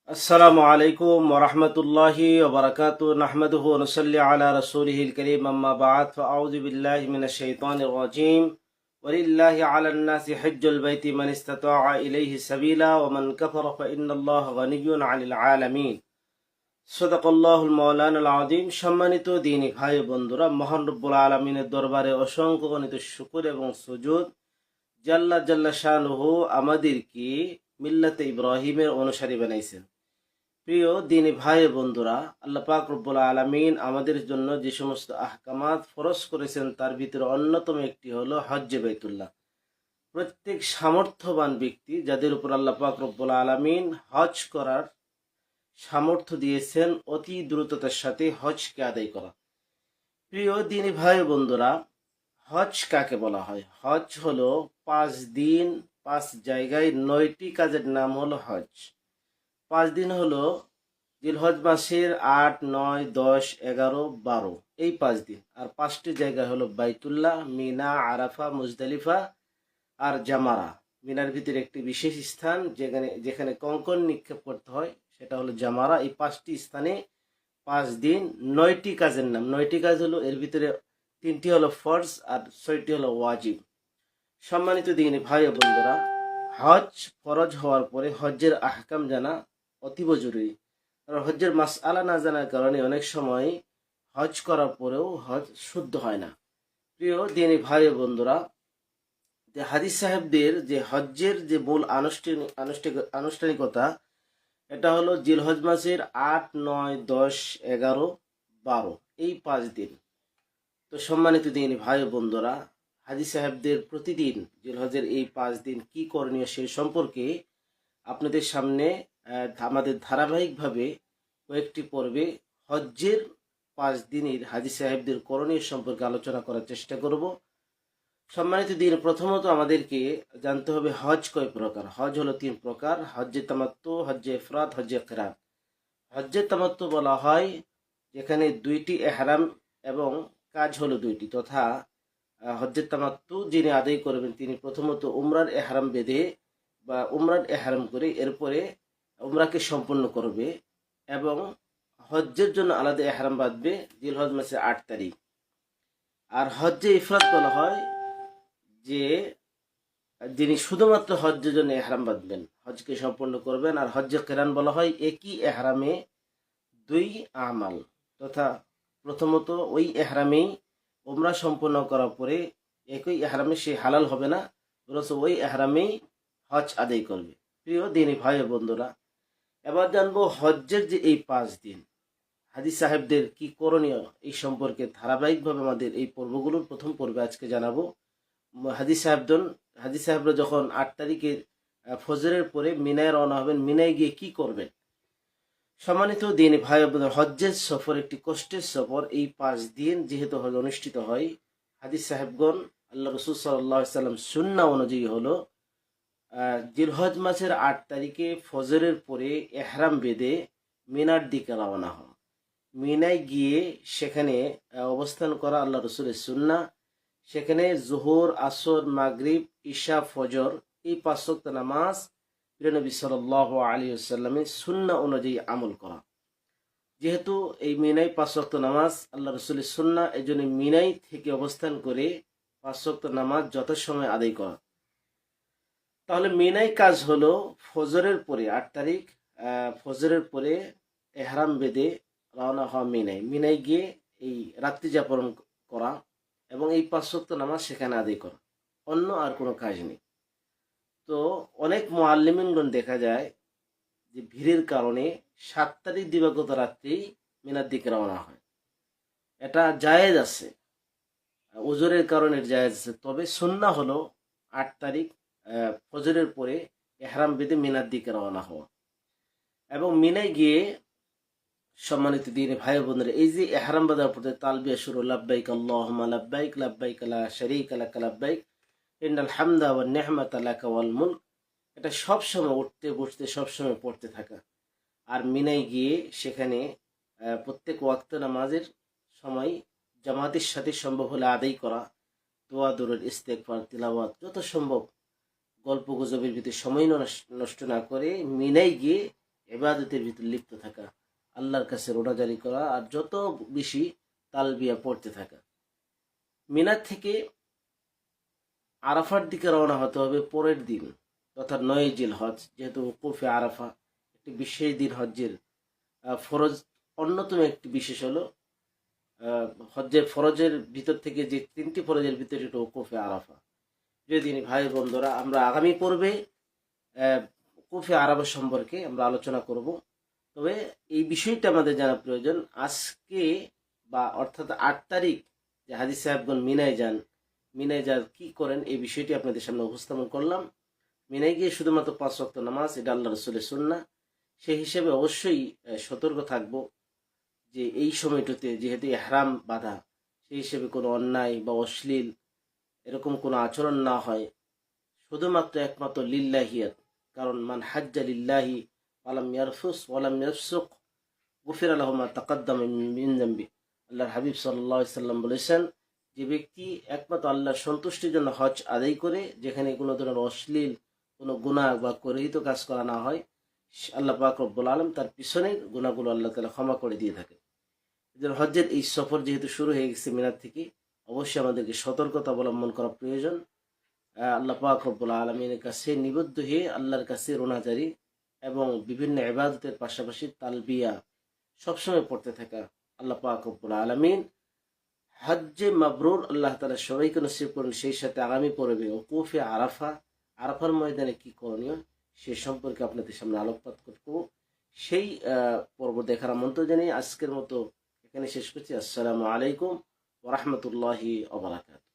আসসালামু আলাইকুম ওয়া রাহমাতুল্লাহি ওয়া বারাকাতুহু নাহমাদুহু ওয়া নুসাল্লি আলা রাসূলিহিল কারীম আম্মা বা'দ ফাআউযু বিল্লাহি মিনাশ শাইতানির রাজীম ওয়ালিল্লাহি আলান নাসি হজ্জুল বাইতি মান ইসতাতাআ ইলাইহি সাবিলা ওয়া মান কাফারা ফা ইন্নাল্লাহা গানিয়্যুন 'আনিল 'আলামিন সাদাকাল্লাহুল মাওলানাল আযীম। সম্মানিত দ্বীনী ভাই বন্ধুরা, মহান রব্বুল আলামিনের দরবারে অসংখ্য গণিত শুকর এবং সুজুদ। জাল্লা জাল্লা শানুহু আমাদেরকে মিল্লাতে ইব্রাহিমের অনুসারী বানাইছেন। প্রিয় দিনী ভাই বন্ধুরা, আল্লাহ পাক রব্বুল আলামিন আমাদের জন্য যে সমস্ত আহকামাত ফরজ করেছেন তার ভিতরে অন্যতম একটি হলো হজ্জে বাইতুল্লাহ। প্রত্যেক সামর্থ্যবান ব্যক্তি যাদের উপর আল্লাহ পাক রব্বুল আলামিন হজ করার সামর্থ্য দিয়েছেন, অতি দ্রুততার সাথে হজকে আদায় করা। প্রিয় দিনী ভাই বন্ধুরা, হজ কাকে বলা হয়? হজ হলো 5 দিন 5 জায়গায় 9টি কাজের নাম হলো হজ। 5 দিন হলো জিলহজ মাসের 8, 9, 10, 11, 12 এই 5 দিন। আর 5টি জায়গা হলো বাইতুল্লাহ, মিনা, আরাফা, মুজদালিফা আর জামারা। মিনার ভিতরে একটি বিশেষ স্থান যেখানে যেখানে কঙ্কন নিক্ষেপ করতে হয়, সেটা হলো জামারা। এই 5টি স্থানে 5 দিন 9টি কাজের নাম। 9টি কাজ হলো, এর ভিতরে 3টি হলো ফরজ আর 6টি হলো ওয়াজিব। সম্মানিত দিনী ভাই ও বন্ধুরা, হজ ফরজ হওয়ার পরে হজ্জের আহকাম জানা অতীব জরুরি। কারণ হজ্জের মাসআলা না জানার কারণে অনেক সময় হজ করার পরেও হজ শুদ্ধ হয় না। প্রিয় দিনী ভাই ও বন্ধুরা, যে হাদিস সাহেবদের যে হজ্জের যে মূল আনুষ্ঠানিকতা, এটা হলো জিলহজ মাসের 8, 9, 10, 11, 12 এই 5 দিন। তো সম্মানিত দিনী ভাই ও বন্ধুরা, হাজি সাহেবদের প্রতিদিন জিলহজের এই 5 দিন কি করণীয় সেই সম্পর্কে আপনাদের সামনে আমাদের ধারাবাহিকভাবে কয়েকটি পর্বে হজ্জের 5 দিনের হাজি সাহেবদের করণীয় সম্পর্কে আলোচনা করার চেষ্টা করব। সম্মানিত দিন, প্রথমত আমাদেরকে জানতে হবে হজ কয় প্রকার। হজ হলো 3 প্রকার: হজ্জে তামাত্তু, হজ্জে ইফরাদ, হজ্জে কিরান। হজ্জে তামাত্তু বলা হয় যেখানে 2টি এহরাম এবং কাজ হলো 2টি, তথা হজ্জে তামাত্তু যিনি আদায় করবেন তিনি প্রথমত উমরার এহরাম বেঁধে বা উমরার এহরাম করে এরপরে উমরাকে সম্পন্ন করবে এবং হজ্জের জন্য আলাদা এহরাম বাঁধবে জিলহজ মাসের 8 তারিখ। আর হজ্জে ইফরাদ বলা হয় যে যিনি শুধুমাত্র হজ্জের জন্য এহরাম বাঁধবেন, হজকে সম্পন্ন করবেন। আর হজ্জে কিরান বলা হয় একই এহরামে 2 আমাল, তথা প্রথমত ওই এহরামেই উমরা সম্পন্ন করার পরে একই এহরামে সে হালাল হবে না, বরঞ্চ ওই এহরামেই হজ আদায় করবে। প্রিয় দিনী ভাই ও বন্ধুরা, এবার জানবো হজ্জের যে এই 5 দিন হাজি সাহেবদের কি করণীয়, এই সম্পর্কে ধারাবাহিকভাবে আমাদের এই পর্বগুলোর প্রথম পর্বে আজকে জানাবো। হাজি সাহেবরা যখন 8 তারিখে ফজরের পরে মিনায় রওনা হবেন, মিনায় গিয়ে কি করবেন? সম্মানিত দিনী ভাই বোনেরা, হজ্জের সফর একটি কষ্টের সফর। এই 5 দিন যেহেতু হজ অনুষ্ঠিত হয়, হাদিস সাহেবগণ আল্লাহ রসুল সাল্লাল্লাহু আলাইহি সাল্লাম সুন্নাহ অনুযায়ী হলো জিলহজ মাসের 8 তারিখে ফজরের পরে এহরাম বেঁধে মিনার দিকে রওনা হন। মিনায় গিয়ে সেখানে অবস্থান করা আল্লাহ রসুলের সুন্নাহ। সেখানে জোহর, আসর, মাগরিব, ঈশা, ফজর এই 5 ওয়াক্ত নামাজ নবী সাল্লাল্লাহু আলাইহি ওয়াসাল্লামের সুন্নাহ অনুযায়ী আমল করা। যেহেতু এই মিনাই 5 ওয়াক্ত নামাজ আল্লাহ রসুলের সুন্নাহ, এই জন্য মিনাই থেকে অবস্থান করে 5 ওয়াক্ত নামাজ যথাসময়ে আদায় করা। তাহলে মিনাই কাজ হলো ফজরের পরে 8 তারিখ ফজরের পরে এহরাম বেঁধে রওনা হওয়া মিনাই গিয়ে এই রাত্রি যাপন করা এবং এই 5 ওয়াক্ত নামাজ সেখানে আদায় করা, অন্য আর কোনো কাজ নেই। তো অনেক মুআল্লিমিনগণ দেখা যায় যে ভিড়ের কারণে 7 তারিখ দিবাগত রাত্রেই মিনার দিকে রওনা হয়। এটা জায়েজ আছে, ওজরের কারণে জায়েজ আছে। তবে সুন্নাহ হলো 8 তারিখ ফজরের পরে এহরাম বেঁধে মিনার দিকে রওনা হওয়া এবং মিনায় গিয়ে সম্মানিত দিনে ভাই বোনেরা, এই যে এহরাম বাঁধার পরে তালবিয়া শুরু, লাব্বাইক আল্লাহুম্মা লাব্বাইক, লাব্বাইক লা শারীকা লাক লাব্বাইক, ইন্নাল হামদা ওয়ান নি'মাতা লাকা ওয়াল মুলক, এটা সবসময় উঠতে বসতে সবসময় পড়তে থাকা। আর মিনায় গিয়ে সেখানে প্রত্যেক ওয়াক্ত নামাজের সময় জামাতের সাথে সম্ভব হলে আদায় করা, দোয়া দরুদ ইস্তেগফার তিলাওয়াত যত সম্ভব গল্প গুজবের ভিতরে সময় নষ্ট না করে মিনায় গিয়ে ইবাদতের ভিতর লিপ্ত থাকা, আল্লাহর কাছে রোনাজারি করা, আর যত বেশি তালবিয়া পড়তে থাকা। মিনার থেকে আরাফার দিকে রওনা হতে হবে পরের দিন, অর্থাৎ 9 জিলহজ, যেহেতু উকুফে আরাফা একটি বিশেষ দিন। হজ্জের ফরজ অন্যতম একটি বিশেষ হলো হজ্জের ফরজের ভিতর থেকে যে 3টি ফরজের ভিতরে একটু উকুফে আরাফা। যদি ভাই বন্ধুরা, আমরা আগামী পর্বে উকুফে আরাফা সম্পর্কে আমরা আলোচনা করব। তবে এই বিষয়টা আমাদের জানা প্রয়োজন। আজকে বা অর্থাৎ 8 তারিখ যে হাজী সাহেবগণ মিনায় যান কি করেন, এই বিষয়টি আপনাদের সামনে উপস্থাপন করলাম। মিনায় গিয়ে শুধুমাত্র 5 ওয়াক্ত নামাজ, এটা আল্লাহ রসুলের সুন্নাহ। সেই হিসেবে অবশ্যই সতর্ক থাকব যে এই সময়টাতে যেহেতু ইহরাম বাধা, সেই হিসেবে কোনো অন্যায় বা অশ্লীল এরকম কোনো আচরণ না হয়, শুধুমাত্র একমাত্র লিল্লাহিয়াত। কারণ মান হাজ্জা লিল্লাহি ওয়ালাম ইয়ারফুস ওয়ালাম ইয়াফসুক গুফিরা লাহু মা তাকাদ্দামা মিন যামবি। আল্লাহর হাবিব সাল্লাল্লাহু আলাইহি সাল্লাম বলেছেন, যে ব্যক্তি একমাত্র আল্লাহর সন্তুষ্টির জন্য হজ আদায় করে, যেখানে কোনো ধরনের অশ্লীল কোনো গুনাহ বা গর্হিত কাজ করা না হয়, আল্লাহ পাক রব্বুল আলামিন তার পিছনের গুনাহগুলো আল্লাহ তাআলা ক্ষমা করে দিয়ে থাকে। হজ্জের এই সফর যেহেতু শুরু হয়ে গেছে মিনার থেকে, অবশ্যই আমাদেরকে সতর্কতা অবলম্বন করা প্রয়োজন। আল্লাহ পাক রব্বুল আলামিনের কাছে নিবদ্ধ হয়ে আল্লাহর কাছে রোনাজারি এবং বিভিন্ন ইবাদতের পাশাপাশি তালবিয়া সবসময় পড়তে থাকা। আল্লাহ পাক রব্বুল আলামিন হজ্জে মাবরুর আল্লাহ তাআলা সবাইকে নসিব করুন। সেই সাথে আগামী পর্বে উকুফে আরাফার ময়দানে কি করণীয় সে সম্পর্কে আপনাদের সামনে আলোকপাত করব। সেই পর্ব দেখার আমন্ত্রণ জানিয়ে আজকের মতো এখানে শেষ করছি। আসসালামু আলাইকুম ওয়া রাহমাতুল্লাহি ওয়া বারাকাতুহু।